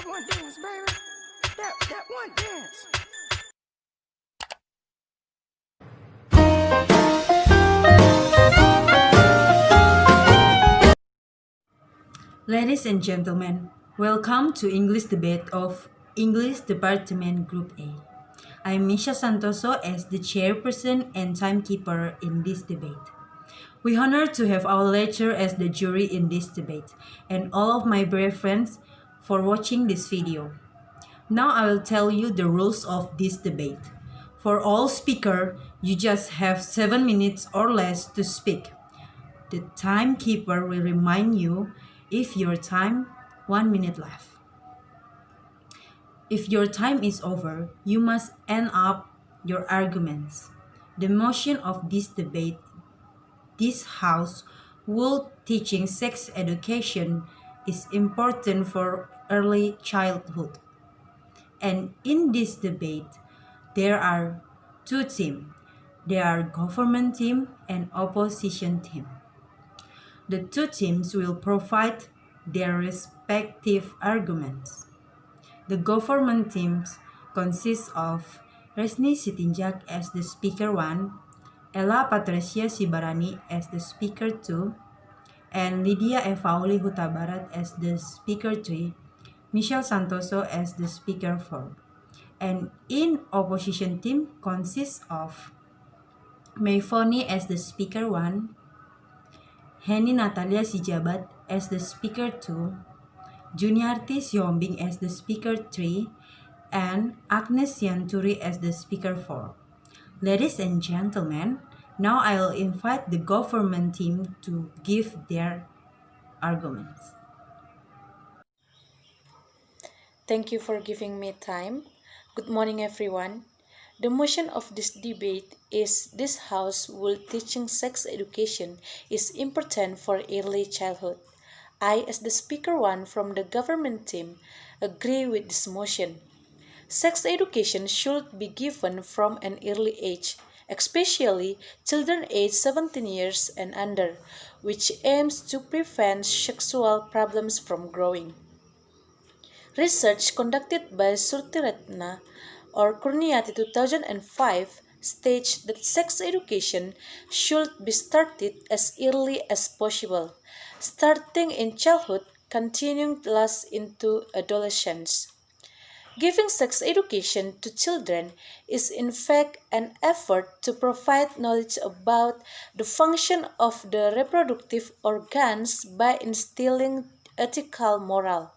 one dance, baby. That one dance. Ladies and gentlemen, welcome to English debate of English Department Group A. I'm Misha Santoso as the chairperson and timekeeper in this debate. We honor to have our lecturer as the jury in this debate and all of my brave friends for watching this video. Now I will tell you the rules of this debate. For all speaker, you just have 7 minutes or less to speak. The timekeeper will remind you if your time 1 minute left. If your time is over, you must end up your arguments. The motion of this debate, this house will teaching sex education is important for early childhood. And in this debate, there are two teams. There are government team and opposition team. The two teams will provide their respective arguments. The government teams consist of Resni Sitinjak as the speaker 1, Ella Patricia Sibarani as the speaker 2, and Lydia Evauli Hutabarat as the speaker 3, Michelle Santoso as the speaker 4. And in opposition team consists of Mayfoni as the speaker 1, Henny Natalia Sijabat as the speaker 2, Juniarti Siombing as the speaker 3, and Agnes Yanturi as the speaker 4. Ladies and gentlemen, now I will invite the government team to give their arguments. Thank you for giving me time. Good morning, everyone. The motion of this debate is this house will teaching sex education is important for early childhood. I, as the speaker 1 from the government team, agree with this motion. Sex education should be given from an early age, especially children aged 17 years and under, which aims to prevent sexual problems from growing. Research conducted by Surtiratna or Kurniati 2005 states that sex education should be started as early as possible, starting in childhood, continuing last into adolescence. Giving sex education to children is in fact an effort to provide knowledge about the function of the reproductive organs by instilling ethical moral.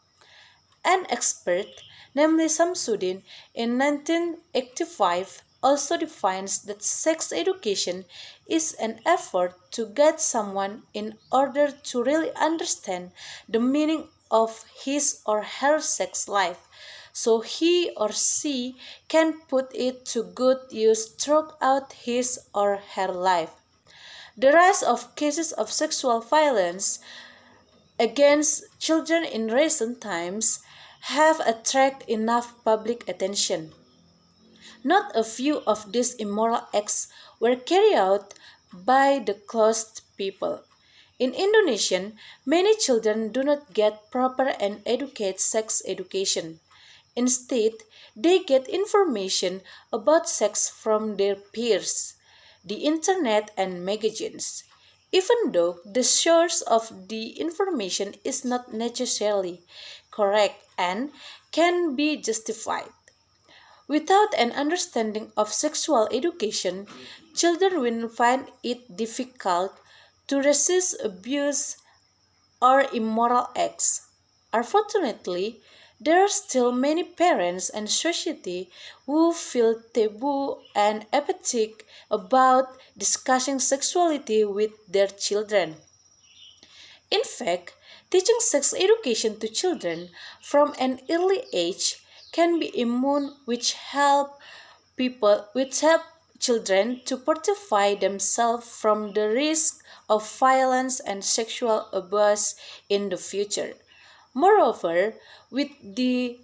An expert, namely Samsudin, in 1985 also defines that sex education is an effort to guide someone in order to really understand the meaning of his or her sex life, so he or she can put it to good use throughout his or her life. The rise of cases of sexual violence against children in recent times have attracted enough public attention. Not a few of these immoral acts were carried out by the closed people. In Indonesia, many children do not get proper and adequate sex education. Instead, they get information about sex from their peers, the internet, and magazines, even though the source of the information is not necessarily correct and can be justified. Without an understanding of sexual education, children will find it difficult to resist abuse or immoral acts. Unfortunately, there are still many parents and society who feel taboo and apathetic about discussing sexuality with their children. In fact, teaching sex education to children from an early age can be immune which help children to fortify themselves from the risk of violence and sexual abuse in the future. Moreover, with the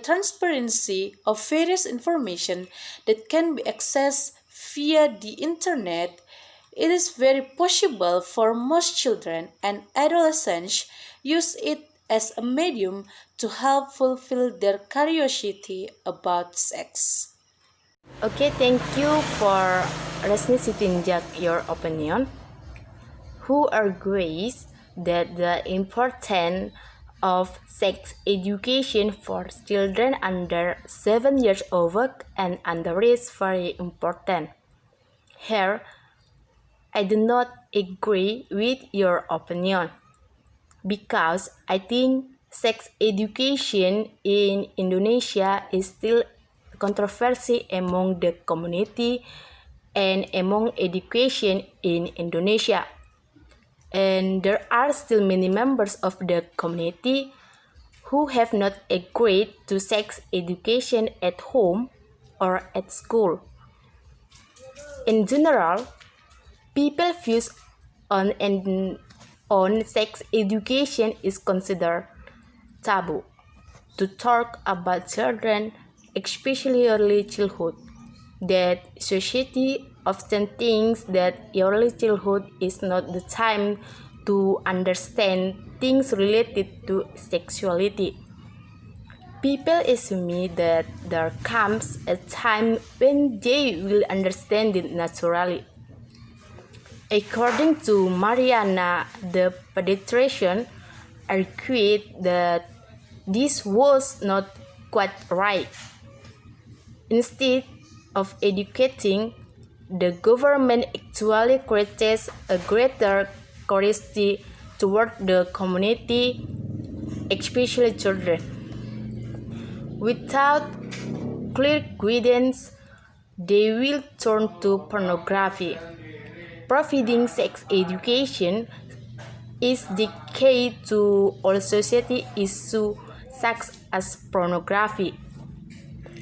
transparency of various information that can be accessed via the internet, it is very possible for most children and adolescents use it as a medium to help fulfill their curiosity about sex. Okay, thank you for listening your opinion. Who agrees that the importance of sex education for children under 7 years old and under is very important. Here, I do not agree with your opinion because I think sex education in Indonesia is still controversy among the community and among education in Indonesia. And there are still many members of the community who have not agreed to sex education at home or at school. In general, people views on sex education is considered taboo. To talk about children, especially early childhood, that society often thinks that early childhood is not the time to understand things related to sexuality. People assume that there comes a time when they will understand it naturally. According to Mariana, the pediatrician, argued that this was not quite right. Instead of educating, the government actually creates a greater curiosity toward the community, especially children. Without clear guidance, they will turn to pornography. Providing sex education is the key to all society issues such as pornography,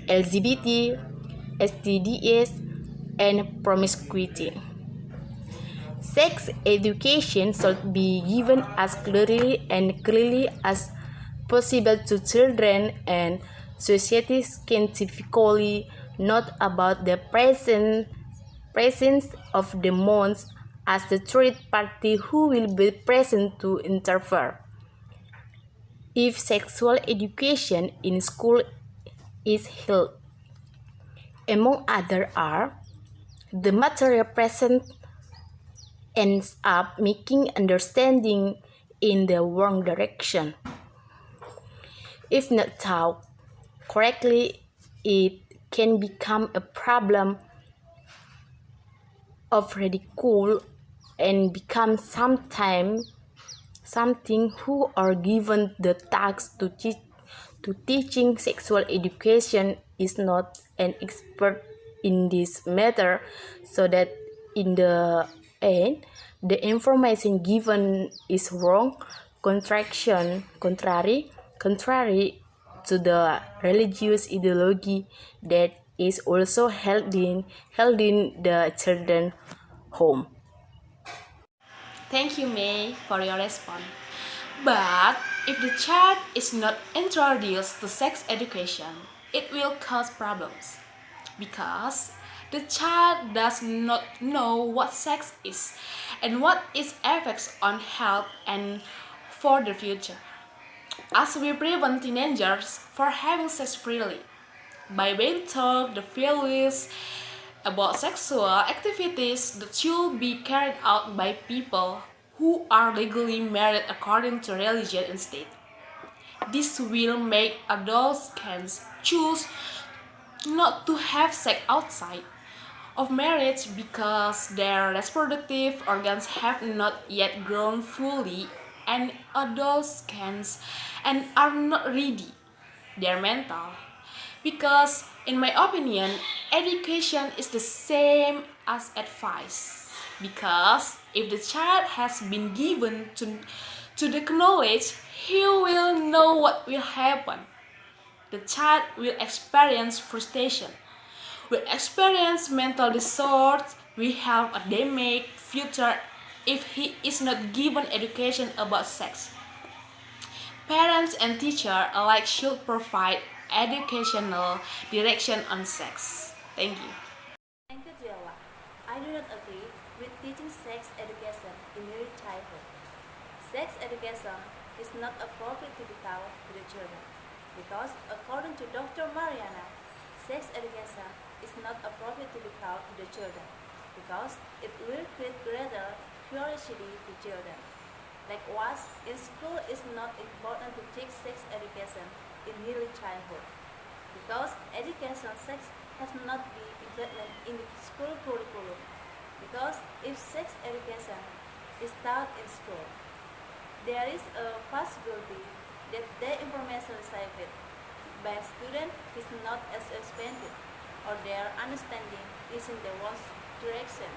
LGBT, STDs, and promiscuity. Sex education should be given as clearly as possible to children and society scientifically, not about the presence of the demons as the third party who will be present to interfere. If sexual education in school is held, among other are the material present ends up making understanding in the wrong direction. If not taught correctly, it can become a problem of ridicule and become something who are given the task to teaching sexual education is not an expert in this matter, so that in the end the information given is wrong, contrary to the religious ideology that is also held in the children home. Thank you, May, for your response. But if the child is not introduced to sex education, it will cause problems because the child does not know what sex is and what its effects on health and for the future. As we prevent teenagers from having sex freely by being taught the values about sexual activities that should be carried out by people who are legally married according to religion instead. This will make adults can choose not to have sex outside of marriage because their reproductive organs have not yet grown fully and adults can and are not ready. They're mental. Because, in my opinion, education is the same as advice. Because if the child has been given to the knowledge, he will know what will happen. The child will experience frustration, will experience mental disorders, will have a damaged future if he is not given education about sex. Parents and teachers alike should provide educational direction on sex. Thank you. Thank you, Joella. I do not agree with teaching sex education in early childhood. Sex education is not appropriate to be taught to the children. Because according to Dr. Mariana, sex education is not appropriate to be taught to the children because it will create greater curiosity to children. Likewise, in school it is not important to teach sex education in early childhood because education sex has not been implemented in the school curriculum. Because if sex education is taught in school, there is a possibility that the information received by a student is not as expensive or their understanding is in the wrong direction,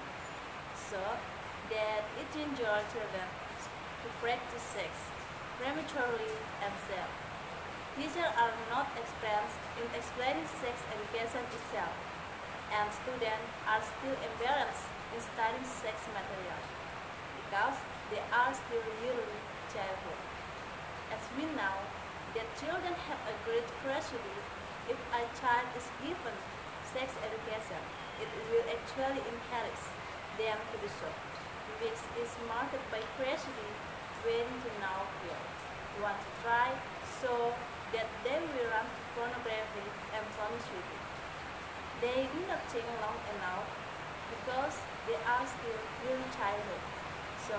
so that it enjoys children to practice sex prematurely and self. Teachers are not experienced in explaining sex education itself, and students are still embarrassed in studying sex material because they are still early childhood. As we know that children have a great curiosity, if a child is given sex education, it will actually encourage them to do so, which is marked by curiosity, waiting to know more, want to try, so that they will run to pornography and promiscuity. They do not think long enough because they are still early childhood, so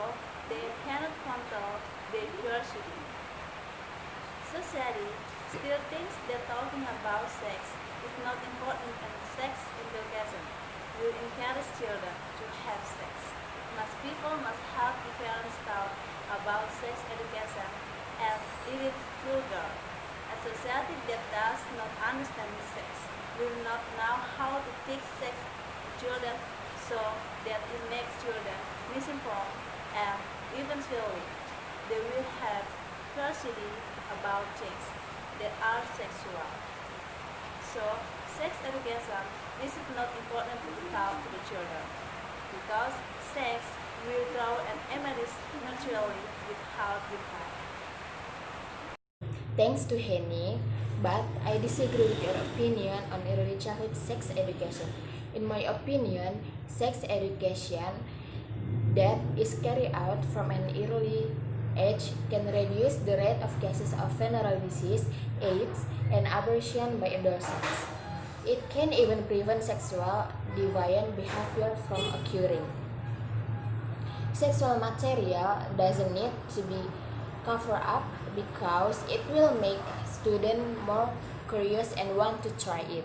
they cannot control their curiosity. Society still thinks that talking about sex is not important, and sex education will encourage children to have sex. Most people must help the parents talk about sex education as it is vulgar. A society that does not understand sex will not know how to teach sex to children, so that it makes children misinformed, and eventually they will have curiosity about things that are sexual. So, sex education is not important to be taught to the children because sex will grow and emerge naturally without being taught. Thanks to Henny, but I disagree with your opinion on early childhood sex education. In my opinion, sex education that is carried out from an early age can reduce the rate of cases of venereal disease, AIDS, and abortion by adolescents. It can even prevent sexual deviant behavior from occurring. Sexual material doesn't need to be covered up because it will make students more curious and want to try it.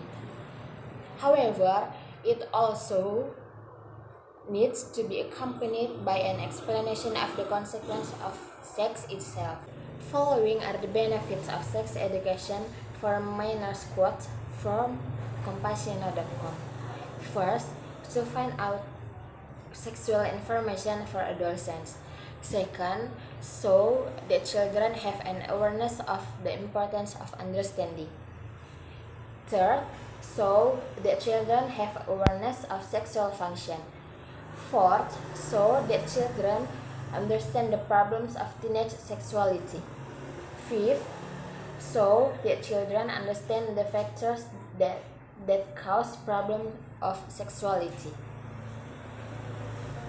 However, it also needs to be accompanied by an explanation of the consequence of sex itself. Following are the benefits of sex education for minors, quote from Compassionate.com. First, to find out sexual information for adolescents. Second, so that children have an awareness of the importance of understanding. Third, so that children have awareness of sexual function. Fourth, so that children understand the problems of teenage sexuality. Fifth, so that children understand the factors that cause problems of sexuality.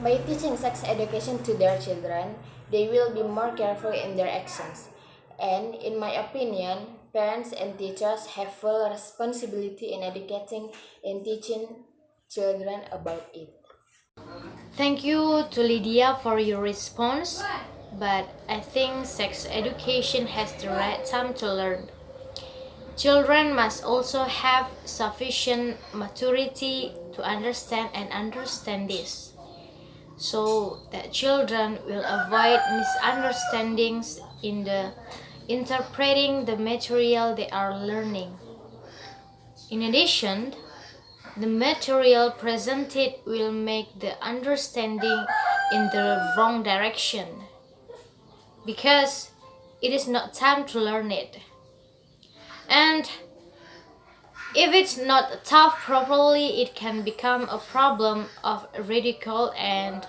By teaching sex education to their children, they will be more careful in their actions. And in my opinion, parents and teachers have full responsibility in educating and teaching children about it. Thank you to Lydia for your response, but I think sex education has the right time to learn. Children must also have sufficient maturity to understand this, so that children will avoid misunderstandings in the interpreting the material they are learning. In addition, the material presented will make the understanding in the wrong direction because it is not time to learn it. And if it's not taught properly, it can become a problem of ridicule and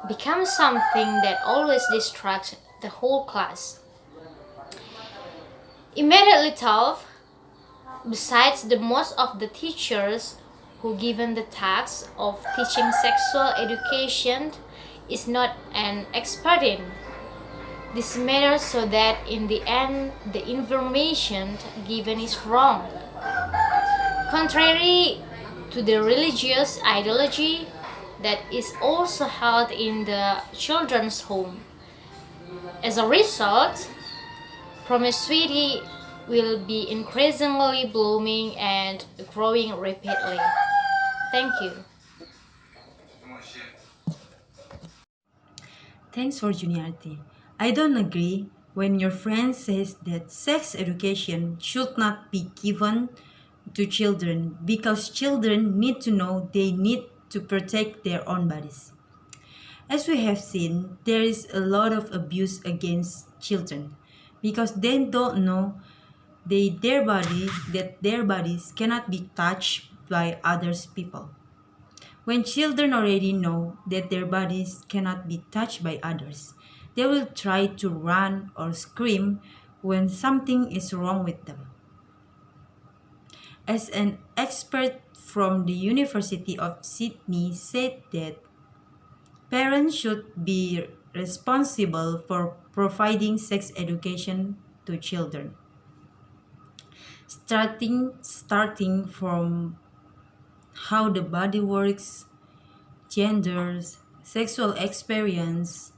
become something that always distracts the whole class. Immediately taught, besides the most of the teachers who given the task of teaching sexual education is not an expert in. This matters so that in the end, the information given is wrong. Contrary to the religious ideology that is also held in the children's home. As a result, promiscuity will be increasingly blooming and growing rapidly. Thank you. Thanks for juniority. I don't agree when your friend says that sex education should not be given to children because children need to know they need to protect their own bodies. As we have seen, there is a lot of abuse against children because they don't know that their bodies cannot be touched by others people. When children already know that their bodies cannot be touched by others, they will try to run or scream when something is wrong with them. As an expert from the University of Sydney said that parents should be responsible for providing sex education to children. Starting from how the body works, genders, sexual experience,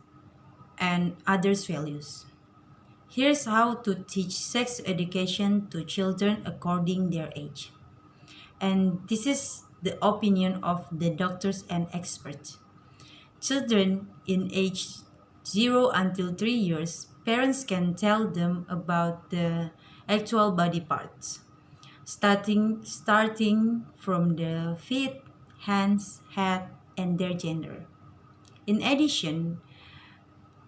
and others' values. Here's how to teach sex education to children according their age. And this is the opinion of the doctors and experts. Children in age 0 until 3 years, parents can tell them about the actual body parts, starting from the feet, hands, head, and their gender. In addition,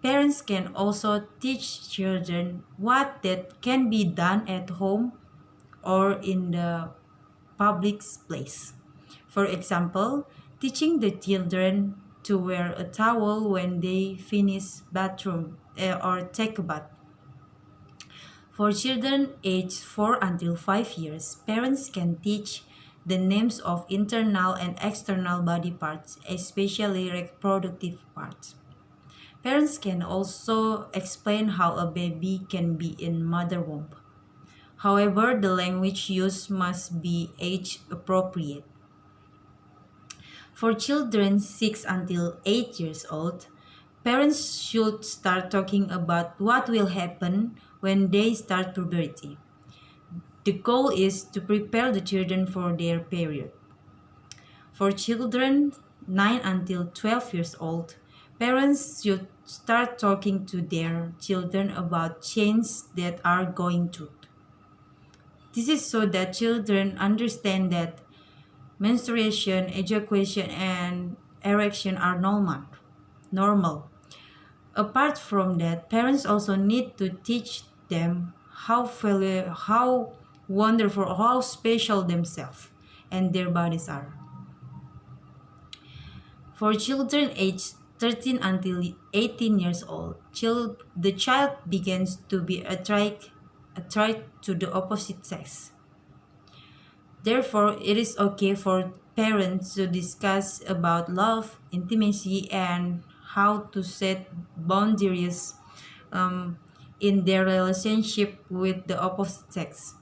parents can also teach children what that can be done at home or in the public place. For example, teaching the children to wear a towel when they finish bathroom or take a bath. For children aged 4 until 5 years, parents can teach the names of internal and external body parts, especially reproductive parts. Parents can also explain how a baby can be in mother womb. However, the language used must be age appropriate. For children 6 until 8 years old, parents should start talking about what will happen when they start puberty. The goal is to prepare the children for their period. For children 9 until 12 years old, parents should start talking to their children about changes that are going through. This is so that children understand that menstruation, ejaculation, and erection are normal. Apart from that, parents also need to teach them how wonderful, how special themselves and their bodies are. For children aged 13 until 18 years old, the child begins to be attracted to the opposite sex. Therefore, it is okay for parents to discuss about love, intimacy, and how to set boundaries in their relationship with the opposite sex.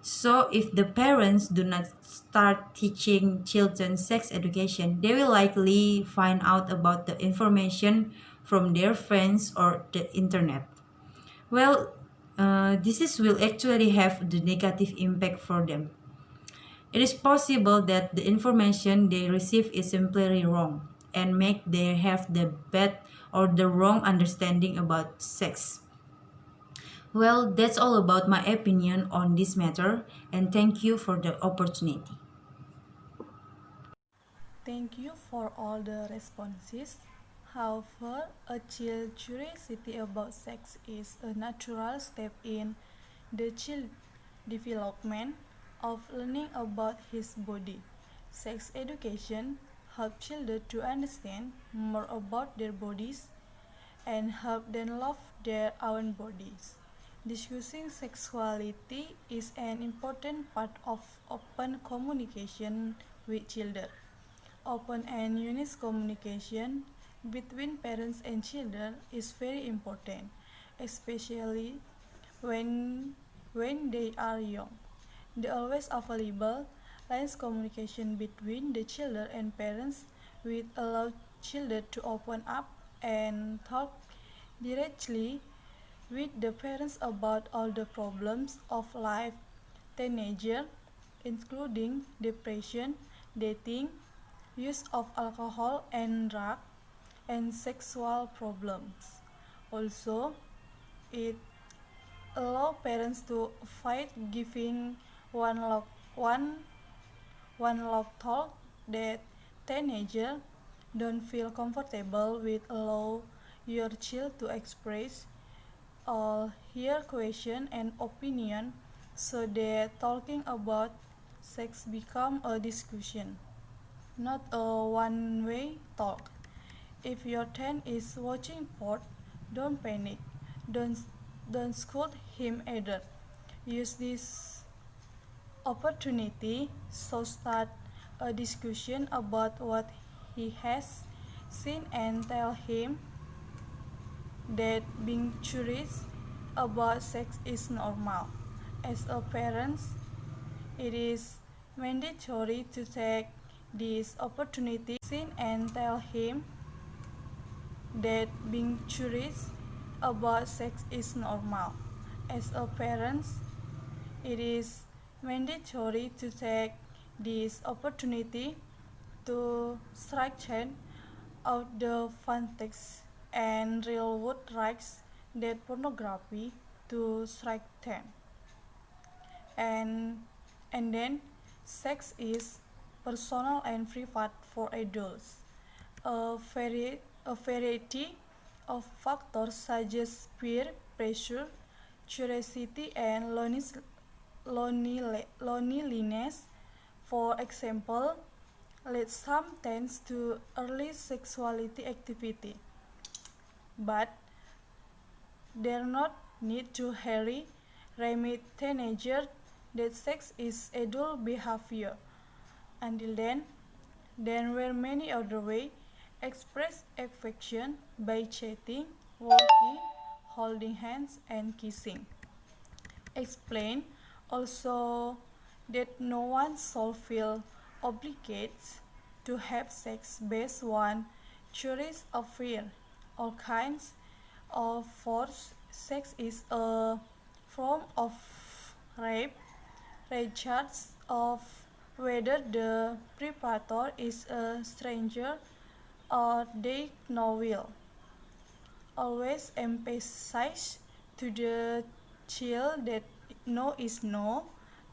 So, if the parents do not start teaching children sex education, they will likely find out about the information from their friends or the internet. Well, will actually have the negative impact for them. It is possible that the information they receive is simply wrong and make they have the bad or the wrong understanding about sex. Well, that's all about my opinion on this matter, and thank you for the opportunity. Thank you for all the responses. However, a child's curiosity about sex is a natural step in the child development of learning about his body. Sex education helps children to understand more about their bodies and help them love their own bodies. Discussing sexuality is an important part of open communication with children. Open and honest communication between parents and children is very important, especially when they are young. The always available lines communication between the children and parents will allow children to open up and talk directly with the parents about all the problems of life. Teenager, including depression, dating, use of alcohol and drug, and sexual problems. Also, it allows parents to avoid giving one log, one log talk that teenagers don't feel comfortable with. Allow your child to express all hear question and opinion so that talking about sex become a discussion, not a one-way talk. If your teen is watching porn, don't panic. Don't don't scold him either. Use this opportunity so start a discussion about what he has seen and tell him that being curious about sex is normal. As a parent, it is mandatory to take this opportunity and tell him that being curious about sex is normal. As a parent, it is mandatory to take this opportunity to straighten out the fantasy and real world rights that pornography to straighten. And then sex is personal and private for adults. A variety of factors such as peer pressure, curiosity, and loneliness, for example, lead some teens to early sexuality activity. But there not need to hurry remit teenagers that sex is adult behavior. Until then, there were many other ways express affection by chatting, walking, holding hands, and kissing. Explain also that no one should feel obligated to have sex based on choice of fear. All kinds of forced sex is a form of rape, regardless of whether the perpetrator is a stranger or they know will. Always emphasize to the child that no is no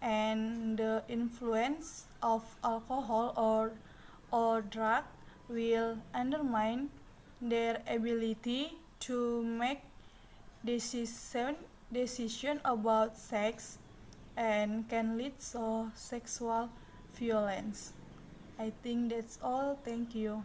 and the influence of alcohol or drug will undermine their ability to make decision about sex and can lead to sexual violence. I think that's all. Thank you.